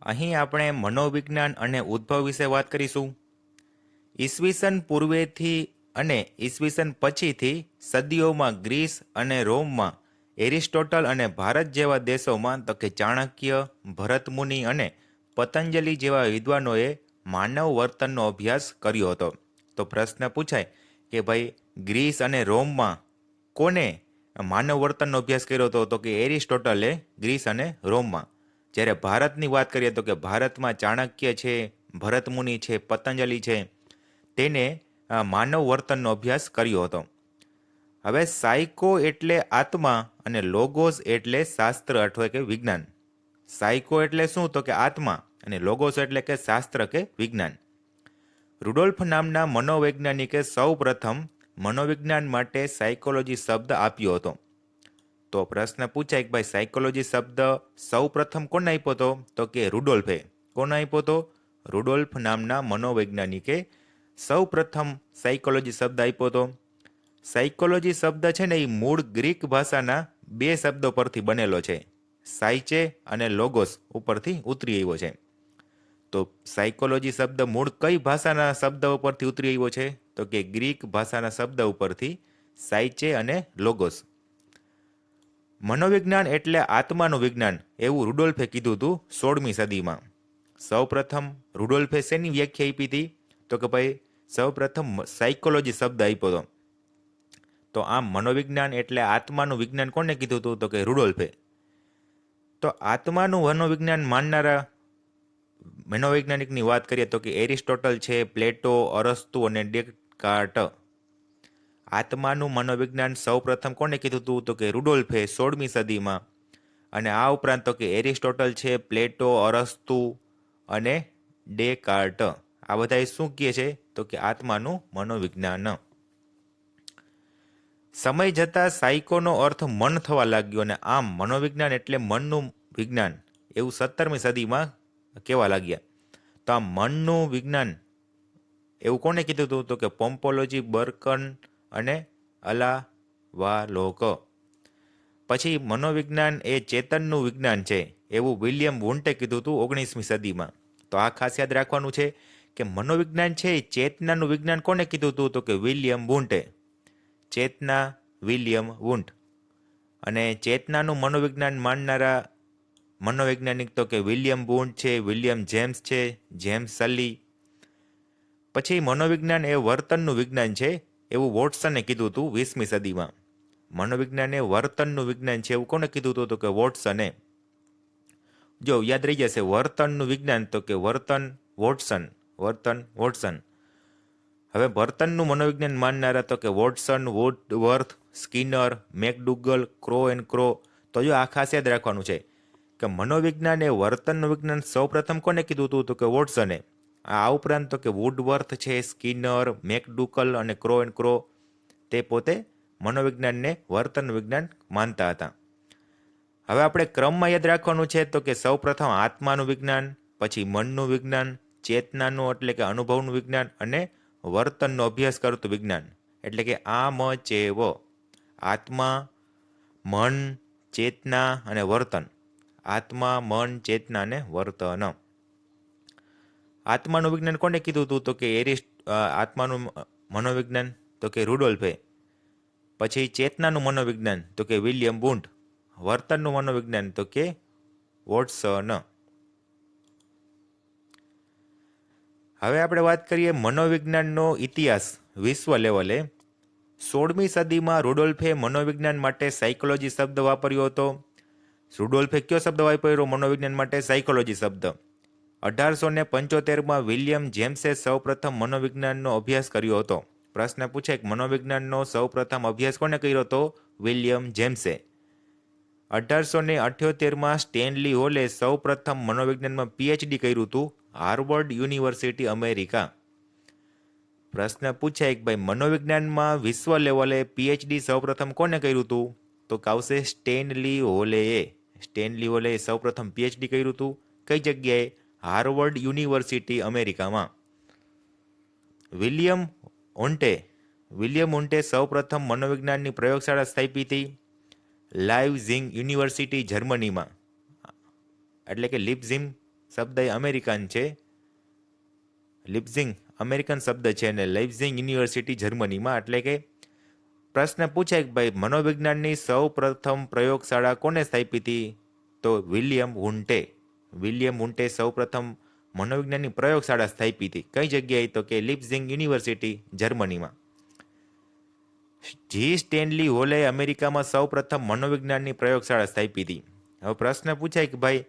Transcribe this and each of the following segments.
અહીં આપણે મનોવિજ્ઞાન અને ઉદ્ભવ વિશે વાત કરીશું. ઈસવીસન પૂર્વેથી અને ઈસવીસન પછીથી સદીઓમાં ગ્રીસ અને રોમમાં એરિસ્ટોટલ અને ભારત જેવા દેશોમાં તો કે ચાણક્ય, ભરતમુનિ અને પતંજલિ જેવા વિદ્વાનોએ માનવ વર્તનનો અભ્યાસ કર્યો હતો. તો પ્રશ્ન પૂછાય કે ભાઈ ગ્રીસ અને રોમમાં કોને માનવ વર્તનનો અભ્યાસ કર્યો હતો? તો કે એરિસ્ટોટલે ગ્રીસ અને રોમમાં. જ્યારે ભારતની વાત કરીએ તો કે ભારતમાં ચાણક્ય છે, ભરતમુનિ છે, પતંજલિ છે, તેને માનવ વર્તનનો અભ્યાસ કર્યો હતો. હવે સાયકો એટલે આત્મા અને લોગોસ એટલે શાસ્ત્ર અથવા કે વિજ્ઞાન. સાયકો એટલે શું? તો કે આત્મા, અને લોગોસ એટલે કે શાસ્ત્ર કે વિજ્ઞાન. રુડોલ્ફ નામના મનોવૈજ્ઞાનિકે સૌ પ્રથમ મનોવિજ્ઞાન માટે સાયકોલોજી શબ્દ આપ્યો હતો. તો પ્રશ્ન પૂછાય કે ભાઈ સાયકોલોજી શબ્દ સૌ પ્રથમ કોને આપ્યો હતો? તો કે રુડોલ્ફે. કોને આપ્યો હતો? રુડોલ્ફ નામના મનોવૈજ્ઞાનિકે સૌ પ્રથમ સાયકોલોજી શબ્દ આપ્યો હતો. સાયકોલોજી શબ્દ છે ને એ મૂળ ગ્રીક ભાષાના બે શબ્દો પરથી બનેલો છે. સાયચે અને લોગોસ ઉપરથી ઉતરી આવ્યો છે. તો સાયકોલોજી શબ્દ મૂળ કઈ ભાષાના શબ્દ ઉપરથી ઉતરી આવ્યો છે? તો કે ગ્રીક ભાષાના શબ્દ ઉપરથી સાયચે અને લોગોસ. મનોવિજ્ઞાન એટલે આત્માનું વિજ્ઞાન એવું રુડોલ્ફે કીધું હતું 16મી સદીમાં. સૌપ્રથમ રુડોલ્ફે શેની વ્યાખ્યા આપી હતી? તો કે ભાઈ સૌપ્રથમ સાયકોલોજી શબ્દ આપ્યો હતો. તો આમ મનોવિજ્ઞાન એટલે આત્માનું વિજ્ઞાન કોને કીધું હતું? તો કે રુડોલ્ફે. તો આત્માનું મનોવિજ્ઞાન માનનારા મનોવૈજ્ઞાનિકની વાત કરીએ તો કે એરિસ્ટોટલ છે, પ્લેટો, અરસ્તુ અને ડેકાર્ટ. આત્માનું મનોવિજ્ઞાન સૌ પ્રથમ કોને કીધું હતું? તો કે રુડોલ્ફે 16મી સદીમાં. અને આ ઉપરાંત તો કે એરિસ્ટોટલ છે, પ્લેટો, અરસ્તુ અને ડેકાર્ટ, આ બધા શું કહે છે? તો કે આત્માનું મનોવિજ્ઞાન. સમય જતાં સાયકોનો અર્થ મન થવા લાગ્યો અને આમ મનોવિજ્ઞાન એટલે મનનું વિજ્ઞાન એવું 17મી સદીમાં કહેવા લાગ્યા. તો આ મનનું વિજ્ઞાન એવું કોને કીધું હતું? તો કે પોમ્પોલોજી, બર્કન અને અલાવાલોક. પછી મનોવિજ્ઞાન એ ચેતનનું વિજ્ઞાન છે એવું વિલિયમ વુન્ટે કીધું હતું 19મી સદીમાં. તો આ ખાસ યાદ રાખવાનું છે કે મનોવિજ્ઞાન છે એ ચેતનાનું વિજ્ઞાન કોને કીધું હતું? તો કે વિલિયમ વુન્ટે. ચેતના, વિલિયમ વુન્ટ. અને ચેતનાનું મનોવિજ્ઞાન માનનારા મનોવૈજ્ઞાનિક તો કે વિલિયમ વુન્ટ છે, વિલિયમ જેમ્સ છે, જેમ્સ સલી. પછી મનોવિજ્ઞાન એ વર્તનનું વિજ્ઞાન છે એવું વોટસને કીધું હતું 20મી સદીમાં. મનોવિજ્ઞાન એ વર્તનનું વિજ્ઞાન છે એવું કોને કીધું હતું? તો કે વોટસને. જો યાદ રહી જશે વર્તનનું વિજ્ઞાન તો કે વર્તન વોટસન, વર્તન વોટસન. હવે વર્તનનું મનોવિજ્ઞાન માનનારા તો કે Watson, Woodworth, Skinner, McDougall, Crow and Crow. તો જો આ ખાસ યાદ રાખવાનું છે કે મનોવિજ્ઞાન એ વર્તનનું વિજ્ઞાન સૌ પ્રથમ કોને કીધું હતું? તો કે વોટસને. આ ઉપરાંત તો કે વુડવર્થ છે, સ્કિનર, મેકડુકલ અને ક્રો એન્ડ ક્રો તે પોતે મનોવિજ્ઞાનને વર્તન વિજ્ઞાન માનતા હતા. હવે આપણે ક્રમમાં યાદ રાખવાનું છે તો કે સૌ પ્રથમ આત્માનું વિજ્ઞાન, પછી મનનું વિજ્ઞાન, ચેતનાનું એટલે કે અનુભવનું વિજ્ઞાન અને વર્તનનો અભ્યાસ કરતું વિજ્ઞાન. એટલે કે આત્મા, મન, ચેતના અને વર્તન. આત્મા, મન, ચેતના અને વર્તન. આત્માનું વિજ્ઞાન કોને કીધું હતું? તો કે આત્માનું મનોવિજ્ઞાન તો કે રુડોલ્ફે. પછી ચેતનાનું મનોવિજ્ઞાન તો કે વિલિયમ વુન્ટ. વર્તનનું મનોવિજ્ઞાન તો કે વોટસન. હવે આપણે વાત કરીએ મનોવિજ્ઞાનનો ઇતિહાસ વિશ્વ લેવલે. 16મી સદીમાં રુડોલ્ફે મનોવિજ્ઞાન માટે સાયકોલોજી શબ્દ વાપર્યો હતો. રુડોલ્ફે કયો શબ્દ વાપર્યો મનોવિજ્ઞાન માટે? સાયકોલોજી શબ્દ. 1875માં વિલિયમ જેમ્સે સૌપ્રથમ મનોવિજ્ઞાનનો અભ્યાસ કર્યો હતો. પ્રશ્ન પૂછે કે મનોવિજ્ઞાનનો સૌપ્રથમ અભ્યાસ કોને કર્યો હતો? વિલિયમ જેમ્સે. 1878માં સ્ટેનલી હોલે સૌપ્રથમ મનોવિજ્ઞાનમાં પીએચડી કર્યું હતું હાર્વર્ડ યુનિવર્સિટી, અમેરિકા. પ્રશ્ન પૂછાય કે ભાઈ મનોવિજ્ઞાનમાં વિશ્વ લેવલે પીએચડી સૌપ્રથમ કોને કર્યું હતું? તો આવશે સ્ટેનલી હોલેએ. સ્ટેનલી હોલેએ સૌપ્રથમ પીએચડી કર્યું હતું કઈ જગ્યાએ? હાર્વર્ડ યુનિવર્સિટી, અમેરિકામાં. વિલિયમ ઊન્ટે સૌપ્રથમ મનોવિજ્ઞાનની પ્રયોગશાળા સ્થાપી હતી લાઇપ્ઝિગ યુનિવર્સિટી, જર્મનીમાં. એટલે કે લિપ્ઝિગ શબ્દ એ અમેરિકન છે, લિપ્ઝિંગ અમેરિકન શબ્દ છે અને લાઇપ્ઝિગ યુનિવર્સિટી જર્મનીમાં. એટલે કે પ્રશ્ન પૂછાય કે ભાઈ મનોવિજ્ઞાનની સૌ પ્રથમ પ્રયોગશાળા કોને સ્થાપી હતી? તો વિલિયમ વુન્ટે. વિલિયમ વુન્ટે સૌ પ્રથમ મનોવિજ્ઞાનની પ્રયોગશાળા સ્થાપી હતી. કઈ જગ્યાએ? તો કે લિપ્ઝિંગ યુનિવર્સિટી જર્મનીમાં. જી સ્ટેનલી હોલે અમેરિકામાં સૌ પ્રથમ મનોવિજ્ઞાનની પ્રયોગશાળા સ્થાપી હતી. હવે પ્રશ્ન પૂછાય કે ભાઈ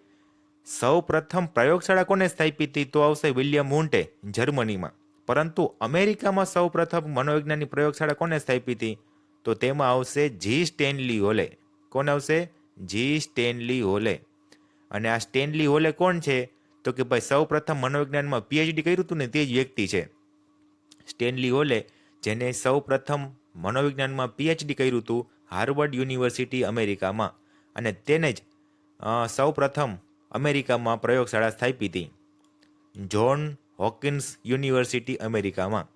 સૌ પ્રથમ પ્રયોગશાળા કોને સ્થાપી હતી? તો આવશે વિલિયમ વુન્ટે જર્મનીમાં. પરંતુ અમેરિકામાં સૌ પ્રથમ મનોવિજ્ઞાનની પ્રયોગશાળા કોને સ્થાપી હતી? તો તેમાં આવશે જી સ્ટેનલી હોલે. કોણ આવશે? જી સ્ટેનલી હોલે. અને આ સ્ટેનલી હોલે કોણ છે? તો કે ભાઈ સૌ પ્રથમ મનોવિજ્ઞાનમાં પીએચડી કર્યું હતું ને તે જ વ્યક્તિ છે. સ્ટેનલી હોલે જેને સૌ પ્રથમ મનોવિજ્ઞાનમાં પીએચડી કર્યું હતું હાર્વર્ડ યુનિવર્સિટી અમેરિકામાં, અને તેને જ સૌ પ્રથમ અમેરિકામાં પ્રયોગશાળા સ્થાપી હતી જ્હોન હોકિન્સ યુનિવર્સિટી અમેરિકામાં.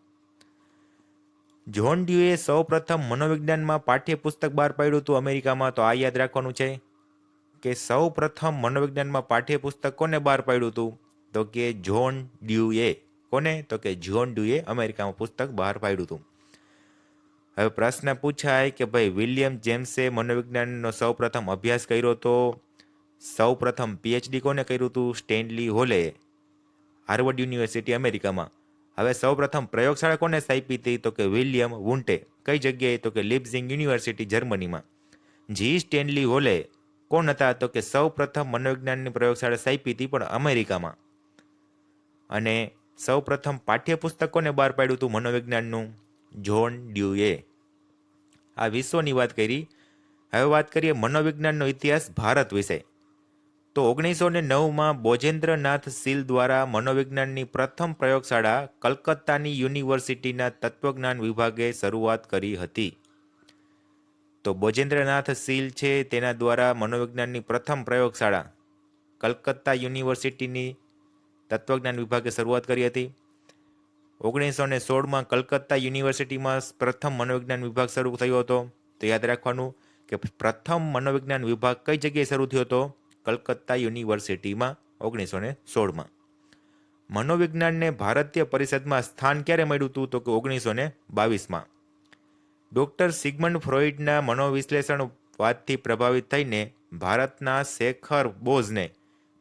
જ્હોન ડ્યુએ સૌ પ્રથમ મનોવિજ્ઞાનમાં પાઠ્યપુસ્તક બહાર પાડ્યું હતું અમેરિકામાં. તો આ યાદ રાખવાનું છે કે સૌ પ્રથમ મનોવિજ્ઞાનમાં પાઠ્યપુસ્તક કોને બહાર પાડ્યું હતું? તો કે જ્હોન ડ્યુએ. કોને? તો કે જ્હોન ડ્યુએ અમેરિકામાં પુસ્તક બહાર પાડ્યું હતું. હવે પ્રશ્ન પૂછાય કે ભાઈ વિલિયમ જેમ્સે મનોવિજ્ઞાનનો સૌ પ્રથમ અભ્યાસ કર્યો તો સૌ પ્રથમ પીએચડી કોને કર્યું હતું? સ્ટેનલી હોલે હાર્વર્ડ યુનિવર્સિટી અમેરિકામાં. હવે સૌ પ્રથમ પ્રયોગશાળા કોને સ્થાપી હતી? તો કે વિલિયમ વુન્ટે. કઈ જગ્યાએ? તો કે લિપ્ઝિંગ યુનિવર્સિટી જર્મનીમાં. જી સ્ટેનલી હોલે કોણ હતા? તો કે સૌ પ્રથમ મનોવિજ્ઞાનની પ્રયોગશાળા સ્થાપી હતી પણ અમેરિકામાં. અને સૌ પ્રથમ પાઠ્યપુસ્તક કોને બહાર પાડ્યું હતું મનોવિજ્ઞાનનું? જ્હોન ડ્યુએ. આ વિશ્વની વાત કરી. હવે વાત કરીએ મનોવિજ્ઞાનનો ઇતિહાસ ભારત વિશે. તો 1909માં બોજેન્દ્રનાથ સીલ દ્વારા મનોવિજ્ઞાનની પ્રથમ પ્રયોગશાળા કલકત્તાની યુનિવર્સિટીના તત્વજ્ઞાન વિભાગે શરૂઆત કરી હતી. તો બોજેન્દ્રનાથ સીલ છે તેના દ્વારા મનોવિજ્ઞાનની પ્રથમ પ્રયોગશાળા કલકત્તા યુનિવર્સિટીની તત્વજ્ઞાન વિભાગે શરૂઆત કરી હતી. 1916માં કલકત્તા યુનિવર્સિટીમાં પ્રથમ મનોવિજ્ઞાન વિભાગ શરૂ થયો હતો. તો યાદ રાખવાનું કે પ્રથમ મનોવિજ્ઞાન વિભાગ કઈ જગ્યાએ શરૂ થયો હતો? કલકત્તા યુનિવર્સિટીમાં 1916માં. મનોવિજ્ઞાનને ભારતીય પરિષદમાં સ્થાન ક્યારે મળ્યું હતું? તો કે 1922માં. ડૉક્ટર સિગમન્ડ ફ્રોઇડના મનોવિશ્લેષણવાદથી પ્રભાવિત થઈને ભારતના શેખર બોઝને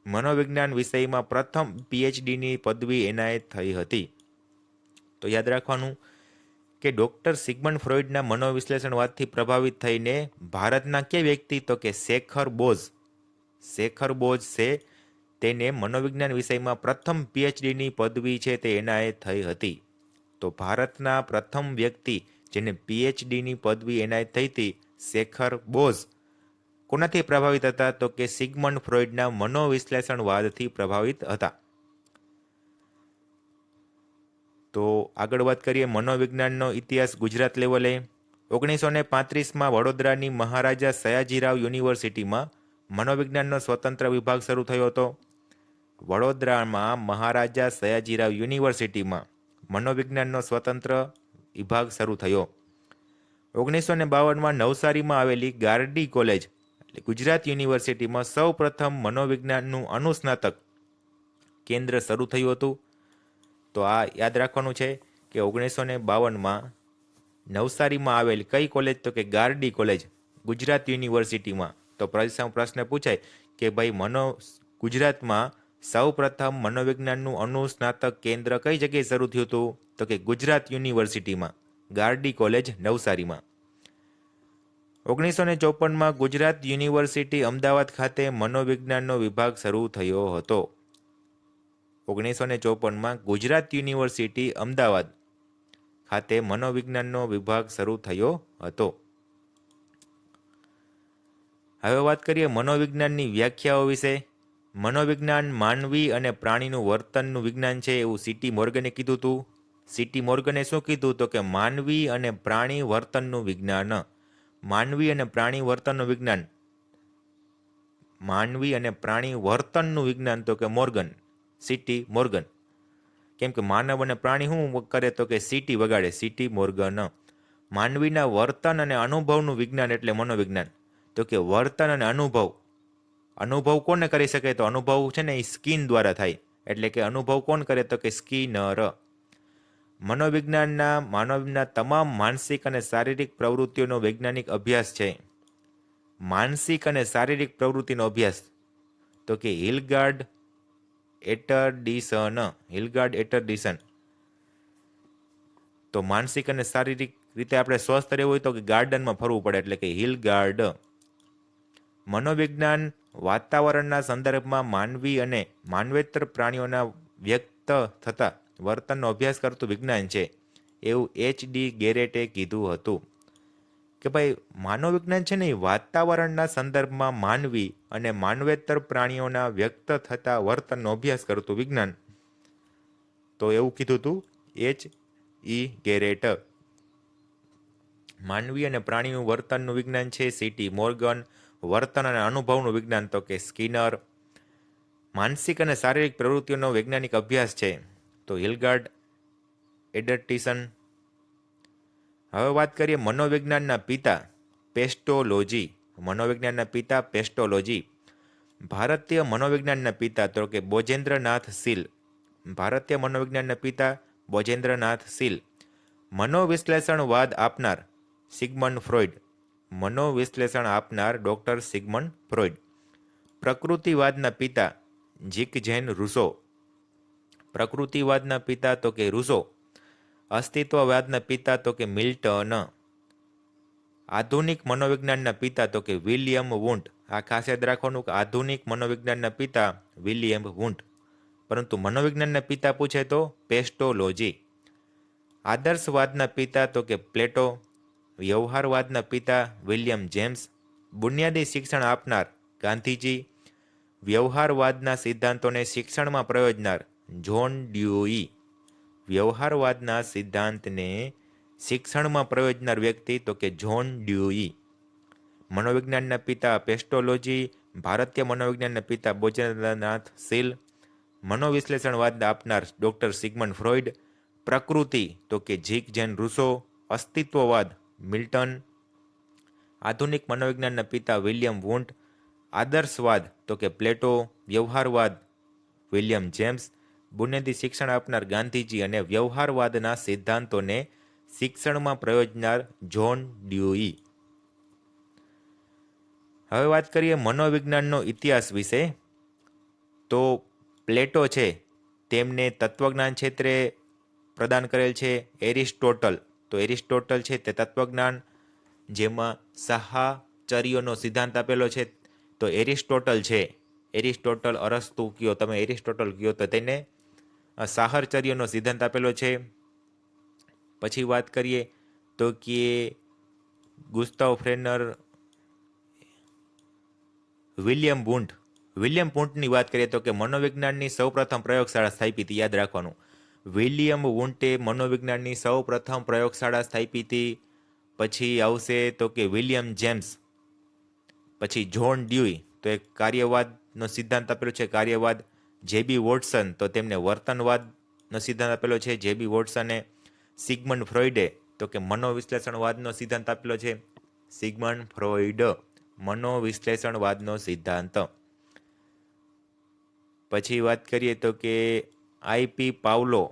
મનોવિજ્ઞાન વિષયમાં પ્રથમ પીએચડીની પદવી એનાયત થઈ હતી. તો યાદ રાખવાનું કે ડૉક્ટર સિગમન્ડ ફ્રોઇડના મનોવિશ્લેષણવાદથી પ્રભાવિત થઈને ભારતના કે વ્યક્તિ? તો કે શેખર બોઝ. શેખર બોઝ છે તેને મનોવિજ્ઞાન વિષયમાં પ્રથમ પીએચડીની પદવી છે તે એનાયત થઈ હતી. તો ભારતના પ્રથમ વ્યક્તિ જેને પીએચડીની પદવી એનાયત થઈ હતી શેખર બોઝ કોનાથી પ્રભાવિત હતા? તો કે સિગમન્ડ ફ્રોઇડના મનોવિશ્લેષણવાદથી પ્રભાવિત હતા. તો આગળ વાત કરીએ મનોવિજ્ઞાનનો ઇતિહાસ ગુજરાત લેવલે. 1935માં વડોદરાની મહારાજા સયાજીરાવ યુનિવર્સિટીમાં મનોવિજ્ઞાનનો સ્વતંત્ર વિભાગ શરૂ થયો હતો. વડોદરામાં મહારાજા સયાજીરાવ યુનિવર્સિટીમાં મનોવિજ્ઞાનનો સ્વતંત્ર વિભાગ શરૂ થયો. 1952માં નવસારીમાં આવેલી ગાર્ડી કોલેજ એટલે ગુજરાત યુનિવર્સિટીમાં સૌ પ્રથમ મનોવિજ્ઞાનનું અનુસ્નાતક કેન્દ્ર શરૂ થયું હતું. તો આ યાદ રાખવાનું છે કે 1952માં નવસારીમાં આવેલ કઈ કોલેજ? તો કે ગાર્ડી કોલેજ ગુજરાત યુનિવર્સિટીમાં. તો પ્રશ્ન પૂછાય કે ભાઈ ગુજરાતમાં સૌ પ્રથમ મનોવિજ્ઞાનનું અનુસ્નાતક કેન્દ્ર કઈ જગ્યાએ શરૂ થયું હતું? તો કે ગુજરાત યુનિવર્સિટીમાં ગાર્ડી કોલેજ નવસારીમાં. 1954માં ગુજરાત યુનિવર્સિટી અમદાવાદ ખાતે મનોવિજ્ઞાનનો વિભાગ શરૂ થયો હતો. 1954માં ગુજરાત યુનિવર્સિટી અમદાવાદ ખાતે મનોવિજ્ઞાનનો વિભાગ શરૂ થયો હતો. હવે વાત કરીએ મનોવિજ્ઞાનની વ્યાખ્યાઓ વિશે. મનોવિજ્ઞાન માનવી અને પ્રાણીનું વર્તનનું વિજ્ઞાન છે એવું સીટી મોર્ગને કીધું હતું. સીટી મોર્ગને શું કીધું? તો કે માનવી અને પ્રાણી વર્તનનું વિજ્ઞાન. માનવી અને પ્રાણી વર્તનનું વિજ્ઞાન. માનવી અને પ્રાણી વર્તનનું વિજ્ઞાન તો કે મોર્ગન, સીટી મોર્ગન. કેમ કે માનવ અને પ્રાણી શું કરે? તો કે સીટી વગાડે, સીટી મોર્ગન. માનવીના વર્તન અને અનુભવનું વિજ્ઞાન એટલે મનોવિજ્ઞાન. તો કે વર્તન અને અનુભવ અનુભવ કોને કરી શકે? તો અનુભવ છે ને એ સ્કિન દ્વારા થાય. એટલે કે અનુભવ કોણ કરે? તો કે સ્કિનર. માનવના તમામ માનસિક અને શારીરિક પ્રવૃત્તિઓનો વૈજ્ઞાનિક અભ્યાસ છે. માનસિક અને શારીરિક પ્રવૃત્તિનો અભ્યાસ તો કે હિલગાર્ડ એટરડિસન. તો માનસિક અને શારીરિક રીતે આપણે સ્વસ્થ રહેવું હોય તો કે ગાર્ડનમાં ફરવું પડે, એટલે કે હિલગાર્ડ. મનોવિજ્ઞાન વાતાવરણના સંદર્ભમાં માનવી અને માનવેતર પ્રાણીઓના વ્યક્ત થતા વર્તનનો અભ્યાસ કરતું વિજ્ઞાન છે, એવું H.D. ગેરેટે કીધું હતું. કે ભાઈ માનવવિજ્ઞાન છે ને એ વાતાવરણના સંદર્ભમાં માનવી અને માનવેતર પ્રાણીઓના વ્યક્ત થતા વર્તનનો અભ્યાસ કરતું વિજ્ઞાન. તો એવું કીધું હતું H.E. ગેરેટ. માનવી અને પ્રાણીનું વર્તનનું વિજ્ઞાન છે C.T. મોર્ગન. વર્તન અને અનુભવનું વિજ્ઞાન તો કે સ્કિનર. માનસિક અને શારીરિક પ્રવૃત્તિઓનો વૈજ્ઞાનિક અભ્યાસ છે તો હિલગાર્ડ એડર્ટિસન. હવે વાત કરીએ મનોવિજ્ઞાનના પિતા પેસ્ટોલોજી. મનોવિજ્ઞાનના પિતા પેસ્ટોલોજી. ભારતીય મનોવિજ્ઞાનના પિતા તો કે બોજેન્દ્રનાથ સીલ. ભારતીય મનોવિજ્ઞાનના પિતા બોજેન્દ્રનાથ સીલ. મનોવિશ્લેષણવાદ આપનાર સિગમન્ડ ફ્રોઈડ. મનોવિશ્લેષણ આપનાર ડોક્ટર સિગમન્ડ ફ્રોઈડ. પ્રકૃતિવાદના પિતા જીકજેન રૂસો. પ્રકૃતિવાદના પિતા તો કે રૂસો. અસ્તિત્વવાદના પિતા તો કે મિલ્ટન. આધુનિક મનોવિજ્ઞાનના પિતા તો કે વિલિયમ વુન્ટ. આ ખાસ યાદ રાખવાનું કે આધુનિક મનોવિજ્ઞાનના પિતા વિલિયમ વુન્ટ. પરંતુ મનોવિજ્ઞાનના પિતા પૂછે તો પેસ્ટોલોજી. આદર્શવાદના પિતા તો કે પ્લેટો. વ્યવહારવાદના પિતા વિલિયમ જેમ્સ. બુનિયાદી શિક્ષણ આપનાર ગાંધીજી. વ્યવહારવાદના સિદ્ધાંતોને શિક્ષણમાં પ્રયોજનાર જ્હોન ડ્યુઈ. વ્યવહારવાદના સિદ્ધાંતને શિક્ષણમાં પ્રયોજનાર વ્યક્તિ તો કે જ્હોન ડ્યુઈ. મનોવિજ્ઞાનના પિતા પેસ્ટોલોજી. ભારતીય મનોવિજ્ઞાનના પિતા બોજેન્દ્રનાથ સીલ. મનોવિશ્લેષણવાદ આપનાર ડોક્ટર સિગમન્ડ ફ્રોઈડ. પ્રકૃતિ તો કે જીકજેન રૂસો. અસ્તિત્વવાદ મિલ્ટન. આધુનિક મનોવિજ્ઞાનના પિતા વિલિયમ વુન્ટ. આદર્શવાદ તો કે પ્લેટો. વ્યવહારવાદ વિલિયમ જેમ્સ. બુનિયાદી શિક્ષણ આપનાર ગાંધીજી અને વ્યવહારવાદના સિદ્ધાંતોને શિક્ષણમાં પ્રયોજનાર જ્હોન ડ્યુઈ. હવે વાત કરીએ મનોવિજ્ઞાનનો ઇતિહાસ વિશે. તો પ્લેટો છે તેમને તત્વજ્ઞાન ક્ષેત્રે પ્રદાન કરેલ છે. એરિસ્ટોટલ છે તે તત્વજ્ઞાન જેમાં સાહચર્યનો સિદ્ધાંત આપેલો છે તો એરિસ્ટોટલ છે. એરિસ્ટોટલ અરસ્તુ કયો, તમે એરિસ્ટોટલ કયો તો તેને સાહચર્યનો સિદ્ધાંત આપેલો છે. પછી વાત કરીએ તો કે ગુસ્તાવ ફ્રેનર, વિલિયમ વુન્ટની વાત કરીએ તો કે મનોવિજ્ઞાનની સૌપ્રથમ પ્રયોગશાળા સ્થાપી હતી. યાદ રાખવાનું, વિલિયમ વુન્ટે મનોવિજ્ઞાનની સૌપ્રથમ પ્રયોગશાળા સ્થાપી હતી. પછી આવશે તો કે વિલિયમ જેમ્સ. પછી જ્હોન ડ્યુઈ તો એક કાર્યવાદનો સિદ્ધાંત આપેલો છે, કાર્યવાદ. જેબી વોટસન તો તેમને વર્તનવાદનો સિદ્ધાંત આપેલો છે, જેબી વોટસને. સિગમન્ડ ફ્રોઈડે તો કે મનોવિશ્લેષણવાદનો સિદ્ધાંત આપેલો છે, સિગમન્ડ ફ્રોઈડ. મનોવિશ્લેષણવાદનો સિદ્ધાંત. પછી વાત કરીએ તો કે આઈપી પાવલો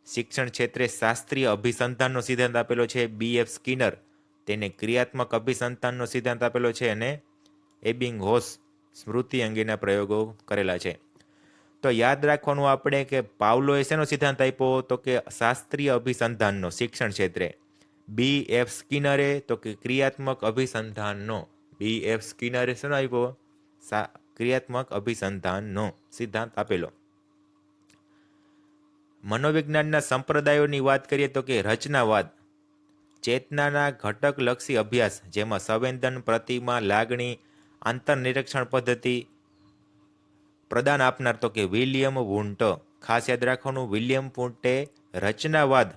શિક્ષણ ક્ષેત્રે શાસ્ત્રીય અભિસંધાનનો સિદ્ધાંત આપેલો છે. બીએફ સ્કિનર તેને ક્રિયાત્મક અભિસંધાનનો સિદ્ધાંત આપેલો છે અને એબિંગહોસ સ્મૃતિ અંગેના પ્રયોગો કરેલા છે. તો યાદ રાખવાનું આપણે કે પાવલોએ શેનો સિદ્ધાંત આપ્યો તો કે શાસ્ત્રીય અભિસંધાનનો શિક્ષણ ક્ષેત્રે. બીએફ સ્કિનરે તો કે ક્રિયાત્મક અભિસંધાનનો. બીએફ સ્કિનરે શેનો આપ્યો? ક્રિયાત્મક અભિસંધાનનો સિદ્ધાંત આપેલો. મનોવિજ્ઞાનના સંપ્રદાયોની વાત કરીએ તો કે રચનાવાદ ચેતનાના ઘટકલક્ષી અભ્યાસ જેમાં સંવેદન, પ્રતિમા, લાગણી, આંતરનિરીક્ષણ પદ્ધતિ પ્રદાન આપનાર તો કે વિલિયમ વુન્ટ. ખાસ યાદ રાખવાનું, વિલિયમ વુન્ટે રચનાવાદ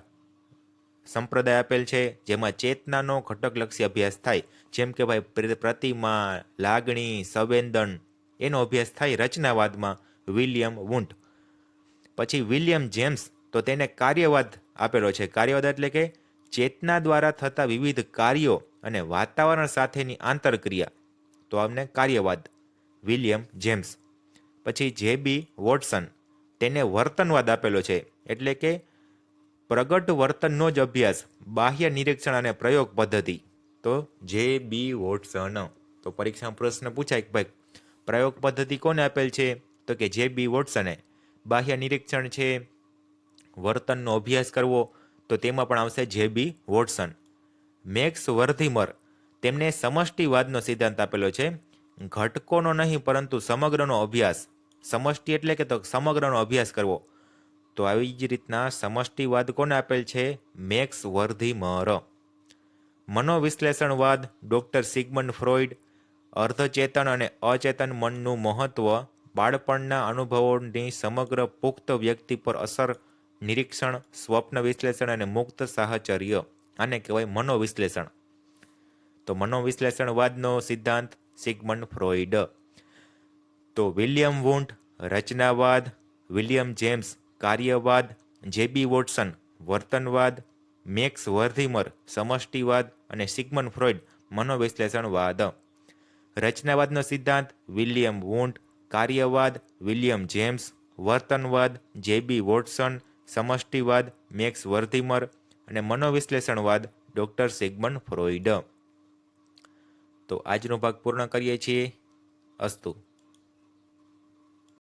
સંપ્રદાય આપેલ છે જેમાં ચેતનાનો ઘટકલક્ષી અભ્યાસ થાય. જેમ કે ભાઈ પ્રતિમા, લાગણી, સંવેદન એનો અભ્યાસ થાય રચનાવાદમાં વિલિયમ વુન્ટ. પછી વિલિયમ જેમ્સ તો તેને કાર્યવાદ આપેલો છે. કાર્યવાદ એટલે કે ચેતના દ્વારા થતા વિવિધ કાર્યો અને વાતાવરણ સાથેની આંતરક્રિયા, તો અમને કાર્યવાદ. William James. પછી જે.બી. વોટસન, તેને વર્તનવાદ આપેલો છે, એટલે કે પ્રગટ વર્તનનો જ અભ્યાસ, બાહ્ય નિરીક્ષણ અને પ્રયોગ પદ્ધતિ. તો જે.બી. વોટસન. તો પરીક્ષામાં પ્રશ્ન પૂછાય કે ભાઈ પ્રયોગ પદ્ધતિ કોને આપેલ છે? તો કે જે.બી. વોટસને. બાહ્ય નિરીક્ષણ છે, વર્તનનો અભ્યાસ કરવો, તો તેમાં પણ આવશે જે.બી. વોટસન. મેક્સ વર્ધીમર, તેમને સમષ્ટિવાદનો સિદ્ધાંત આપેલો છે, ઘટકોનો નહીં પરંતુ સમગ્રનો અભ્યાસ. સમષ્ટિ એટલે કે તો સમગ્રનો અભ્યાસ કરવો. તો આવી જ રીતના સમષ્ટિવાદ કોને આપેલ છે? મેક્સ વર્ધીમર. મનોવિશ્લેષણવાદ, ડોક્ટર સિગમન્ડ ફ્રોઈડ, અર્ધચેતન અને અચેતન મનનું મહત્વ, બાળપણના અનુભવોની સમગ્ર પુખ્ત વ્યક્તિ પર અસર, નિરીક્ષણ, સ્વપ્ન વિશ્લેષણ અને મુક્ત સાહચર્ય. આને કહેવાય મનોવિશ્લેષણ. તો મનોવિશ્લેષણવાદનો સિદ્ધાંત સિગમન્ડ ફ્રોઈડ. તો વિલિયમ વુન્ટ રચનાવાદ, વિલિયમ જેમ્સ કાર્યવાદ, જે.બી. વોટસન વર્તનવાદ, મેક્સ વર્ધીમર સમષ્ટિવાદ અને સિગમન્ડ ફ્રોઈડ મનોવિશ્લેષણવાદ. રચનાવાદનો સિદ્ધાંત વિલિયમ વુન્ટ, કાર્યવાદ વિલિયમ જેમ્સ, વર્તનવાદ જે.બી. વોટસન, સમષ્ટિવાદ મેક્સ વર્ધીમર અને મનોવિશ્લેષણવાદ ડૉક્ટર સિગમન્ડ ફ્રોઈડ. તો આજનો ભાગ પૂર્ણ કરીએ છીએ. અસ્તુ.